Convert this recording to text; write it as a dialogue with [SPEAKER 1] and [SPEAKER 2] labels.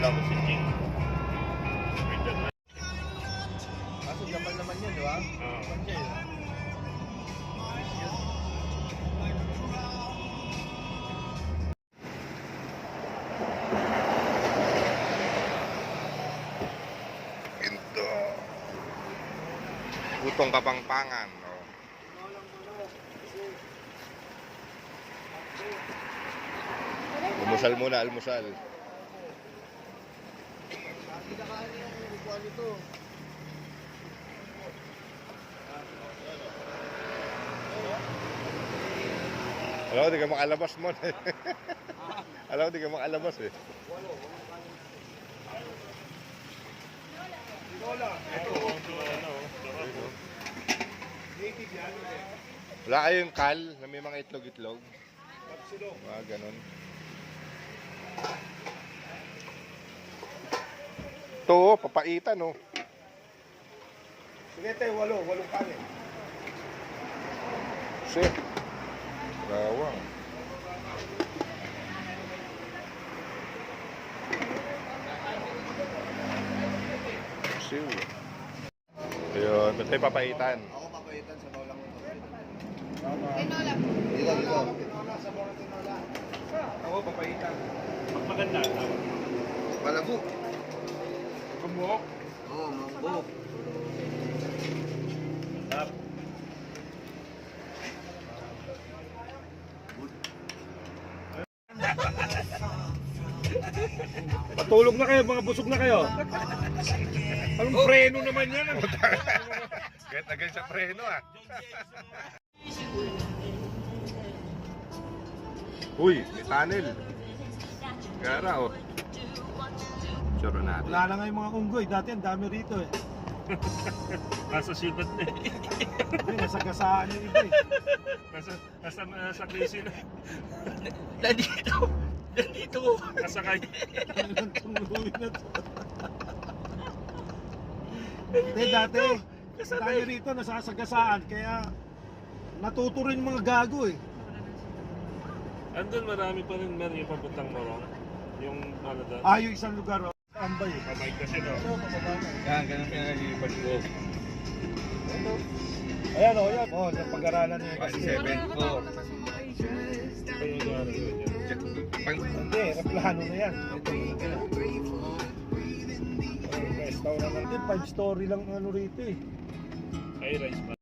[SPEAKER 1] Kala ko si Jing.
[SPEAKER 2] Kaso Japan naman yun, di ba? Japan siya yun.
[SPEAKER 3] Ginto. Utong Kapampangan. Oh. Almusal muna, almusal.
[SPEAKER 2] Lagi na kanin yung bukuan nito.
[SPEAKER 3] Alam ko, di ka makalabas mo. Alam ko, di ka makalabas eh. Wala kayong kal na may mga itlog-itlog? Mga ganun. Ito, papaitan oh.
[SPEAKER 2] Sige tayo, walong kanin.
[SPEAKER 3] Shit. Bawang. Siw. Ayun, ba't tayo papaitan?
[SPEAKER 2] Ako papaitan sa bawlang ito.
[SPEAKER 4] Tinola.
[SPEAKER 2] Dito. Tinola, sa bawlang tinola. Ako papaitan.
[SPEAKER 1] Maganda.
[SPEAKER 2] Malabok.
[SPEAKER 1] Gumok.
[SPEAKER 2] Oo, malabok.
[SPEAKER 1] Tap. Patulog na kayo, mga busog na kayo. Anong preno naman yan?
[SPEAKER 3] Kahit agad sa preno ah. Uy, may tunnel. Gara oh. Sure natin.
[SPEAKER 2] Wala na nga yung mga unggoy. Dati ang dami rito eh.
[SPEAKER 1] Nasa syudad na eh.
[SPEAKER 2] Hindi, nasa gasaan yung iba eh.
[SPEAKER 1] Nasa klase na.
[SPEAKER 4] Nandito.
[SPEAKER 1] Nasakay.
[SPEAKER 2] Ang tungluin na to. Hindi, dati. Dahil rito, nasasagasaan. Kaya natuto rin yung mga gago eh.
[SPEAKER 1] Andun marami pa rin meron yung papuntang Morong. Yung ano doon.
[SPEAKER 2] Yung isang lugar. Ambay eh.
[SPEAKER 1] Kamay kasi no.
[SPEAKER 2] Ito, pababa na.
[SPEAKER 1] Yan, ganun pinag-iipad ko.
[SPEAKER 2] Ito. Ayan o, yan. O, yung pag-aralan niya.
[SPEAKER 3] Kasi 7 po.
[SPEAKER 2] Hindi, replano na yan. Ito. Restaurant natin, 5 story lang ano rito eh.
[SPEAKER 1] High rise pa.